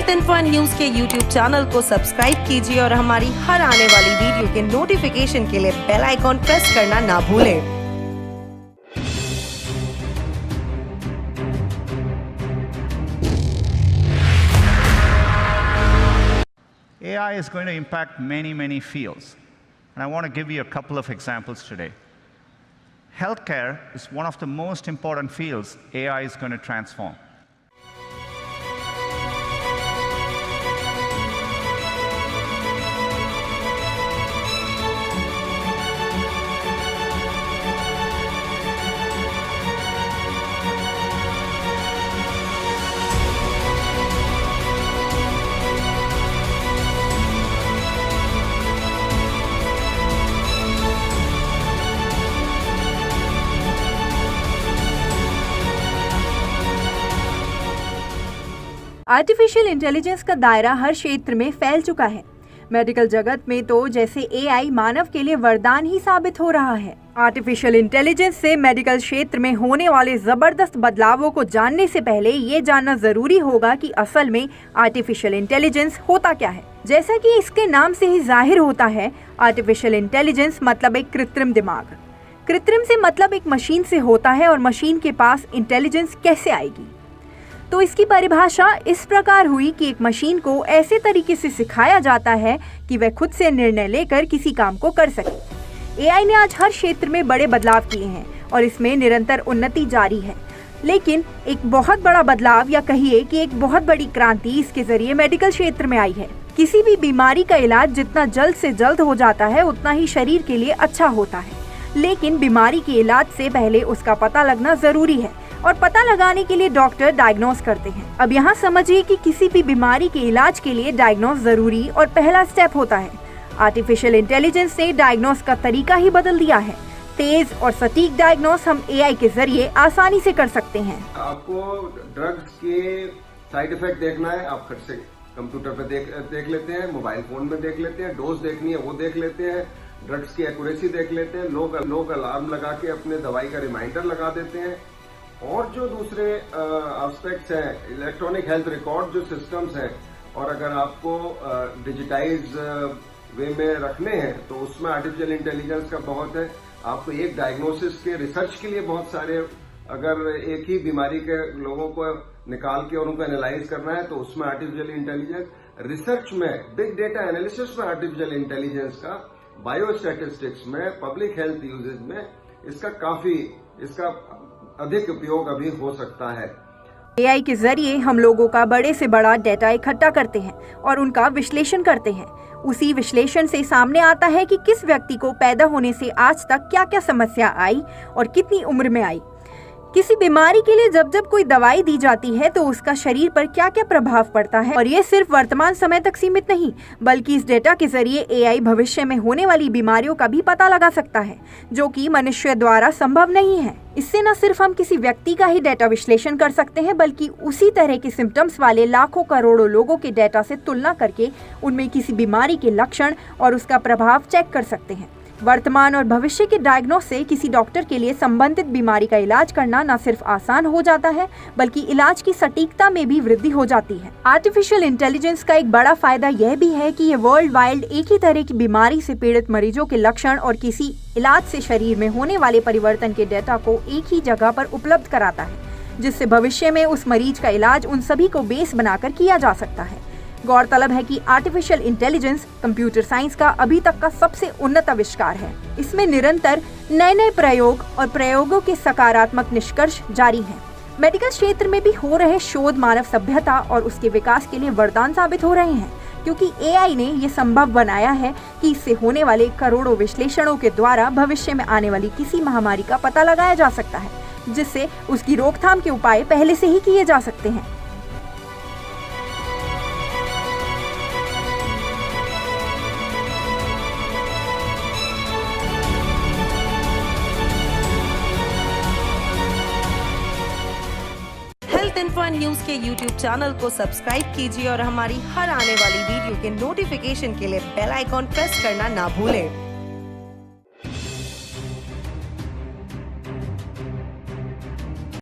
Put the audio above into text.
Health info news के YouTube channel को subscribe कीजिए और हमारी हर आने वाली वीडियो के नोटिफिकेशन के लिए बेल आइकॉन प्रेस करना ना भूलें। AI is going to impact many fields. And I want to give you a couple of examples today. Healthcare is one of the most important fields AI is going to transform. Artificial intelligence का दायरा हर क्षेत्र में फैल चुका है। Medical जगत में तो जैसे एआई मानव के लिए वरदान ही साबित हो रहा है। आर्टिफिशियल इंटेलिजेंस से मेडिकल क्षेत्र में होने वाले जबरदस्त बदलावों को जानने से पहले ये जानना जरूरी होगा कि असल में आर्टिफिशियल इंटेलिजेंस होता क्या है। जैसा कि इसके नाम से ही जाहिर होता है, आर्टिफिशियल इंटेलिजेंस मतलब एक कृत्रिम दिमाग। कृत्रिम से मतलब एक मशीन से होता है और मशीन के पास इंटेलिजेंस कैसे आएगी। तो इसकी परिभाषा इस प्रकार हुई कि एक मशीन को ऐसे तरीके से सिखाया जाता है कि वह खुद से निर्णय लेकर किसी काम को कर सके। एआई ने आज हर क्षेत्र में बड़े बदलाव किए हैं और इसमें निरंतर उन्नति जारी है। लेकिन एक बहुत बड़ा बदलाव या कहिए कि एक बहुत बड़ी क्रांति इसके जरिए मेडिकल क्षेत्र में आई है। किसी भी बीमारी का इलाज जितना जल्द से जल्द हो जाता है उतना ही शरीर के लिए अच्छा होता है। लेकिन बीमारी के इलाज से पहले उसका पता लगना जरूरी है और पता लगाने के लिए डॉक्टर डायग्नोस करते हैं। अब यहाँ समझिए कि किसी भी बीमारी के इलाज के लिए डायग्नोस जरूरी और पहला स्टेप होता है। आर्टिफिशियल इंटेलिजेंस ने डायग्नोस का तरीका ही बदल दिया है। तेज और सटीक डायग्नोस हम एआई के जरिए आसानी से कर सकते हैं। आपको ड्रग्स के साइड इफेक्ट देखना है, आप खट से कंप्यूटर पे देख लेते हैं, मोबाइल फोन में देख लेते हैं, डोज देखनी है वो देख लेते हैं, ड्रग्स की एक्यूरेसी देख लेते हैं, लोग अलार्म लगा के अपने दवाई का रिमाइंडर लगा देते हैं। और जो दूसरे एस्पेक्ट्स हैं, इलेक्ट्रॉनिक हेल्थ रिकॉर्ड जो सिस्टम्स हैं, और अगर आपको डिजिटाइज वे में रखने हैं तो उसमें आर्टिफिशियल इंटेलिजेंस का बहुत है। आपको एक डायग्नोसिस के रिसर्च के लिए बहुत सारे, अगर एक ही बीमारी के लोगों को निकाल के और उनको एनालाइज करना है तो उसमें आर्टिफिशियल इंटेलिजेंस, रिसर्च में बिग डेटा एनालिसिस में आर्टिफिशियल इंटेलिजेंस का, बायोस्टैटिस्टिक्स में, पब्लिक हेल्थ यूजेज में इसका अधिक उपयोग अभी हो सकता है। एआई के जरिए हम लोगों का बड़े से बड़ा डेटा इकट्ठा करते हैं और उनका विश्लेषण करते हैं। उसी विश्लेषण से सामने आता है कि किस व्यक्ति को पैदा होने से आज तक क्या क्या समस्या आई और कितनी उम्र में आई। किसी बीमारी के लिए जब जब कोई दवाई दी जाती है तो उसका शरीर पर क्या क्या प्रभाव पड़ता है। और ये सिर्फ वर्तमान समय तक सीमित नहीं, बल्कि इस डेटा के जरिए एआई भविष्य में होने वाली बीमारियों का भी पता लगा सकता है, जो कि मनुष्य द्वारा संभव नहीं है। इससे न सिर्फ हम किसी व्यक्ति का ही डेटा विश्लेषण कर सकते हैं, बल्कि उसी तरह के सिम्टम्स वाले लाखों करोड़ों लोगों के डेटा से तुलना करके उनमें किसी बीमारी के लक्षण और उसका प्रभाव चेक कर सकते हैं। वर्तमान और भविष्य के डायग्नोस से किसी डॉक्टर के लिए संबंधित बीमारी का इलाज करना न सिर्फ आसान हो जाता है, बल्कि इलाज की सटीकता में भी वृद्धि हो जाती है। आर्टिफिशियल इंटेलिजेंस का एक बड़ा फायदा यह भी है कि ये वर्ल्ड वाइड एक ही तरह की बीमारी से पीड़ित मरीजों के लक्षण और किसी इलाज से शरीर में होने वाले परिवर्तन के डेटा को एक ही जगह पर उपलब्ध कराता है, जिससे भविष्य में उस मरीज का इलाज उन सभी को बेस बनाकर किया जा सकता है। गौरतलब है कि आर्टिफिशियल इंटेलिजेंस कंप्यूटर साइंस का अभी तक का सबसे उन्नत आविष्कार है। इसमें निरंतर नए प्रयोग और प्रयोगों के सकारात्मक निष्कर्ष जारी हैं। मेडिकल क्षेत्र में भी हो रहे शोध मानव सभ्यता और उसके विकास के लिए वरदान साबित हो रहे हैं, क्योंकि एआई ने ये संभव बनाया है कि इससे होने वाले करोड़ों विश्लेषणों के द्वारा भविष्य में आने वाली किसी महामारी का पता लगाया जा सकता है, जिससे उसकी रोकथाम के उपाय पहले से ही किए जा सकते हैं। हेल्थ इन्फो न्यूज के यूट्यूब चैनल को सब्सक्राइब कीजिए और हमारी हर आने वाली वीडियो के नोटिफिकेशन के लिए बेल आइकॉन प्रेस करना ना भूलें।